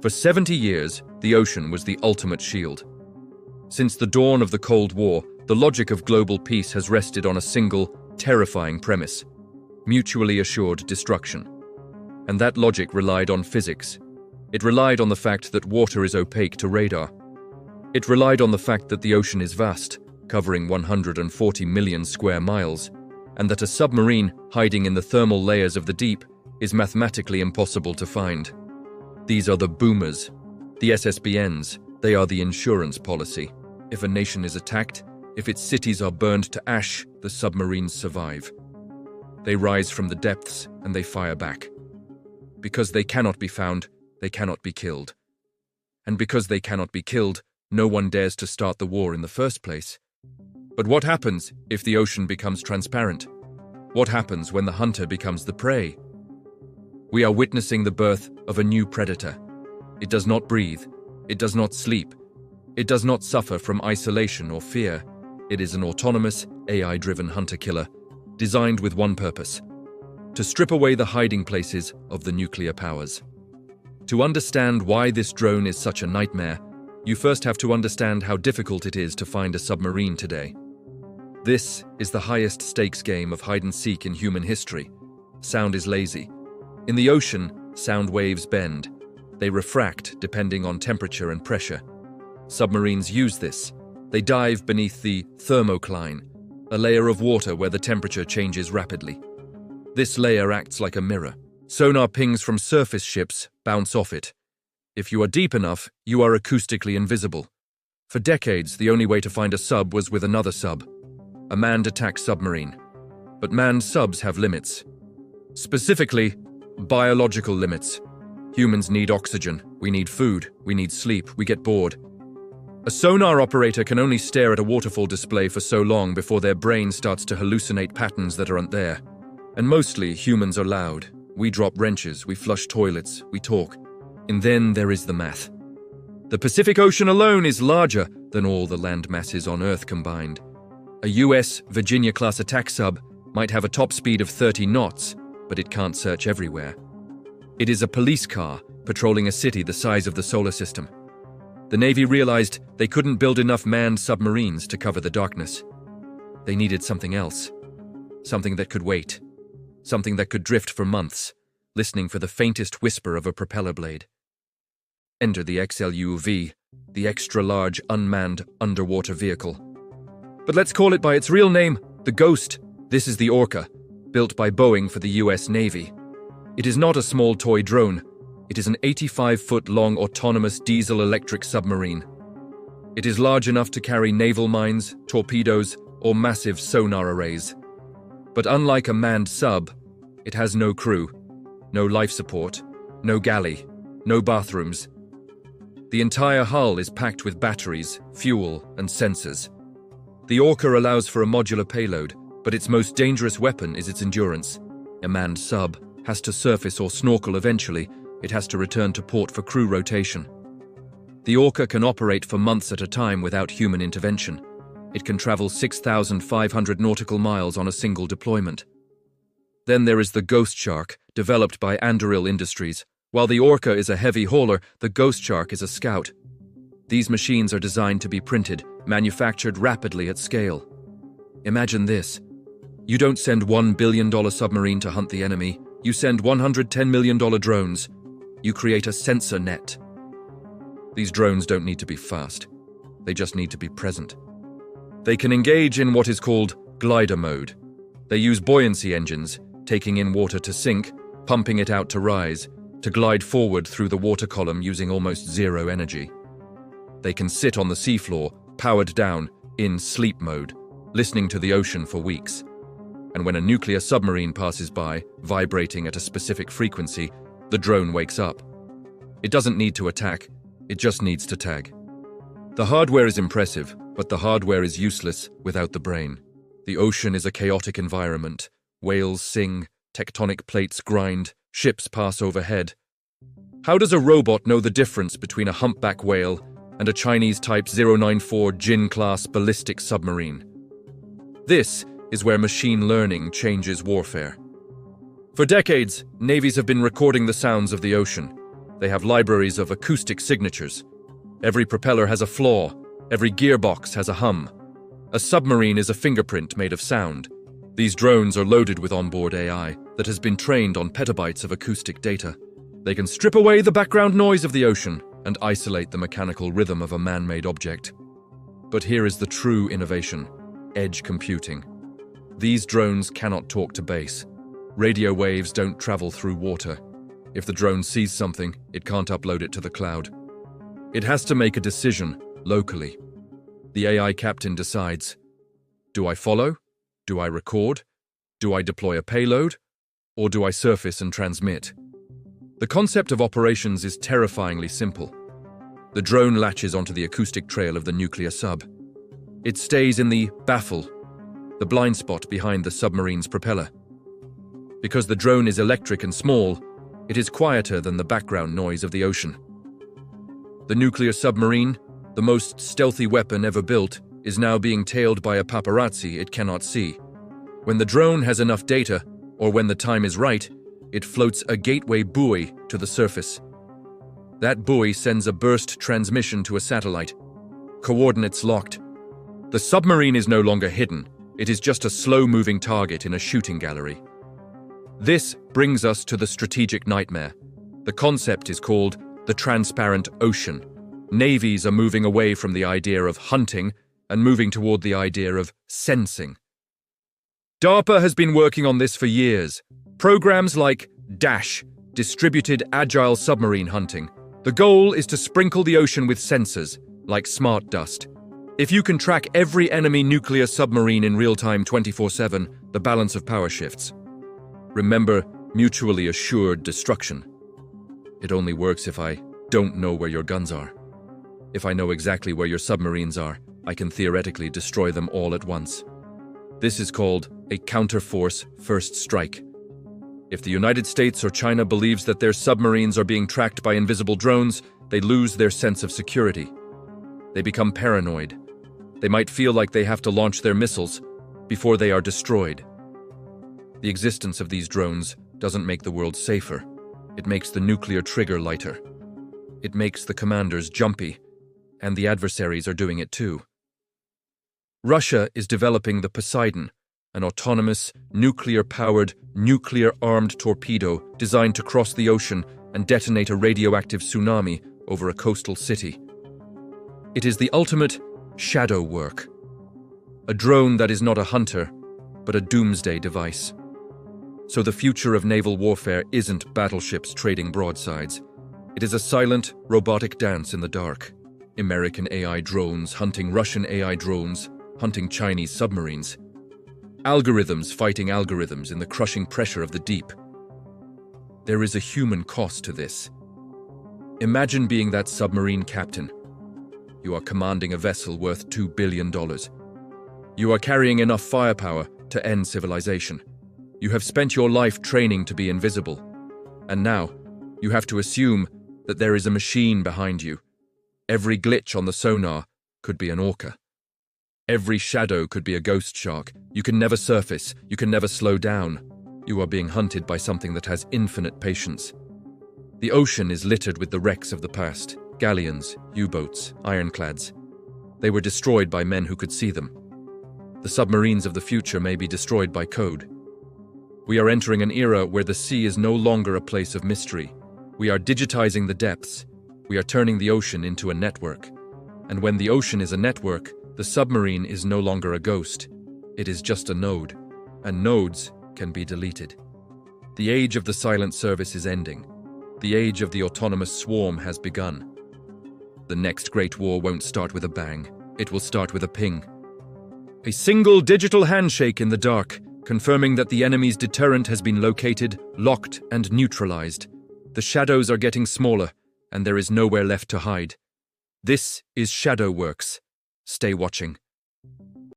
For 70 years, the ocean was the ultimate shield. Since the dawn of the Cold War, the logic of global peace has rested on a single, terrifying premise: mutually assured destruction. And that logic relied on physics. It relied on the fact that water is opaque to radar. It relied on the fact that the ocean is vast, covering 140 million square miles, and that a submarine hiding in the thermal layers of the deep is mathematically impossible to find. These are the boomers, the SSBNs. They are the insurance policy. If a nation is attacked, if its cities are burned to ash, the submarines survive. They rise from the depths and they fire back. Because they cannot be found, they cannot be killed. And because they cannot be killed, no one dares to start the war in the first place. But what happens if the ocean becomes transparent? What happens when the hunter becomes the prey? We are witnessing the birth of a new predator. It does not breathe. It does not sleep. It does not suffer from isolation or fear. It is an autonomous, AI-driven hunter-killer, designed with one purpose: to strip away the hiding places of the nuclear powers. To understand why this drone is such a nightmare, you first have to understand how difficult it is to find a submarine today. This is the highest stakes game of hide-and-seek in human history. Sound is lazy. In the ocean, sound waves bend. They refract depending on temperature and pressure. Submarines use this. They dive beneath the Thermocline, a layer of water where the temperature changes rapidly. This layer acts like a mirror. Sonar pings from surface ships bounce off it. If you are deep enough, you are acoustically invisible. For decades, the only way to find a sub was with another sub, a manned attack submarine. But manned subs have limits. Specifically, biological limits. Humans need oxygen, we need food, we need sleep, we get bored. A sonar operator can only stare at a waterfall display for so long before their brain starts to hallucinate patterns that aren't there. And mostly, humans are loud. We drop wrenches, we flush toilets, we talk. And then there is the math. The Pacific Ocean alone is larger than all the land masses on Earth combined. A US Virginia-class attack sub might have a top speed of 30 knots, but it can't search everywhere. It is a police car patrolling a city the size of the solar system. The Navy realized they couldn't build enough manned submarines to cover the darkness. They needed something else. Something that could wait. Something that could drift for months, listening for the faintest whisper of a propeller blade. Enter the XLUUV, the extra-large unmanned underwater vehicle. But let's call it by its real name, the Ghost. This is the Orca, built by Boeing for the US Navy. It is not a small toy drone. It is an 85-foot-long autonomous diesel-electric submarine. It is large enough to carry naval mines, torpedoes, or massive sonar arrays. But unlike a manned sub, it has no crew, no life support, no galley, no bathrooms. The entire hull is packed with batteries, fuel, and sensors. The Orca allows for a modular payload, but its most dangerous weapon is its endurance. A manned sub has to surface or snorkel eventually. It has to return to port for crew rotation. The Orca can operate for months at a time without human intervention. It can travel 6,500 nautical miles on a single deployment. Then there is the Ghost Shark, developed by Anduril Industries. While the Orca is a heavy hauler, the Ghost Shark is a scout. These machines are designed to be printed, manufactured rapidly at scale. Imagine this. You don't send $1 billion submarine to hunt the enemy. You send $110 million drones. You create a sensor net. These drones don't need to be fast. They just need to be present. They can engage in what is called glider mode. They use buoyancy engines, taking in water to sink, pumping it out to rise, to glide forward through the water column using almost zero energy. They can sit on the seafloor, powered down, in sleep mode, listening to the ocean for weeks. And when a nuclear submarine passes by, vibrating at a specific frequency, the drone wakes up. It doesn't need to attack, it just needs to tag. The hardware is impressive, but the hardware is useless without the brain. The ocean is a chaotic environment. Whales sing, tectonic plates grind, ships pass overhead. How does a robot know the difference between a humpback whale and a Chinese Type 094 Jin-class ballistic submarine? This is where machine learning changes warfare. For decades, navies have been recording the sounds of the ocean. They have libraries of acoustic signatures. Every propeller has a flaw. Every gearbox has a hum. A submarine is a fingerprint made of sound. These drones are loaded with onboard AI that has been trained on petabytes of acoustic data. They can strip away the background noise of the ocean and isolate the mechanical rhythm of a man-made object. But here is the true innovation: edge computing. These drones cannot talk to base. Radio waves don't travel through water. If the drone sees something, it can't upload it to the cloud. It has to make a decision locally. The AI captain decides: do I follow? Do I record? Do I deploy a payload? Or do I surface and transmit? The concept of operations is terrifyingly simple. The drone latches onto the acoustic trail of the nuclear sub. It stays in the baffle, the blind spot behind the submarine's propeller. Because the drone is electric and small, it is quieter than the background noise of the ocean. The nuclear submarine, the most stealthy weapon ever built, is now being tailed by a paparazzi it cannot see. When the drone has enough data, or when the time is right, it floats a gateway buoy to the surface. That buoy sends a burst transmission to a satellite. Coordinates locked. The submarine is no longer hidden. It is just a slow-moving target in a shooting gallery. This brings us to the strategic nightmare. The concept is called the transparent ocean. Navies are moving away from the idea of hunting and moving toward the idea of sensing. DARPA has been working on this for years. Programs like DASH, Distributed Agile Submarine Hunting. The goal is to sprinkle the ocean with sensors, like smart dust. If you can track every enemy nuclear submarine in real time 24/7, the balance of power shifts. Remember, mutually assured destruction. It only works if I don't know where your guns are. If I know exactly where your submarines are, I can theoretically destroy them all at once. This is called a counterforce first strike. If the United States or China believes that their submarines are being tracked by invisible drones, they lose their sense of security. They become paranoid. They might feel like they have to launch their missiles before they are destroyed. The existence of these drones doesn't make the world safer. It makes the nuclear trigger lighter. It makes the commanders jumpy, and the adversaries are doing it too. Russia is developing the Poseidon, an autonomous, nuclear-powered, nuclear-armed torpedo designed to cross the ocean and detonate a radioactive tsunami over a coastal city. It is the ultimate shadow work. A drone that is not a hunter, but a doomsday device. So the future of naval warfare isn't battleships trading broadsides. It is a silent, robotic dance in the dark. American AI drones hunting Russian AI drones, hunting Chinese submarines. Algorithms fighting algorithms in the crushing pressure of the deep. There is a human cost to this. Imagine being that submarine captain. You are commanding a vessel worth $2 billion. You are carrying enough firepower to end civilization. You have spent your life training to be invisible. And now, you have to assume that there is a machine behind you. Every glitch on the sonar could be an orca. Every shadow could be a ghost shark. You can never surface. You can never slow down. You are being hunted by something that has infinite patience. The ocean is littered with the wrecks of the past. Galleons, U-boats, ironclads. They were destroyed by men who could see them. The submarines of the future may be destroyed by code. We are entering an era where the sea is no longer a place of mystery. We are digitizing the depths. We are turning the ocean into a network. And when the ocean is a network, the submarine is no longer a ghost. It is just a node. And nodes can be deleted. The age of the silent service is ending. The age of the autonomous swarm has begun. The next great war won't start with a bang. It will start with a ping. A single digital handshake in the dark, confirming that the enemy's deterrent has been located, locked, and neutralized. The shadows are getting smaller, and there is nowhere left to hide. This is Shadow Works. Stay watching.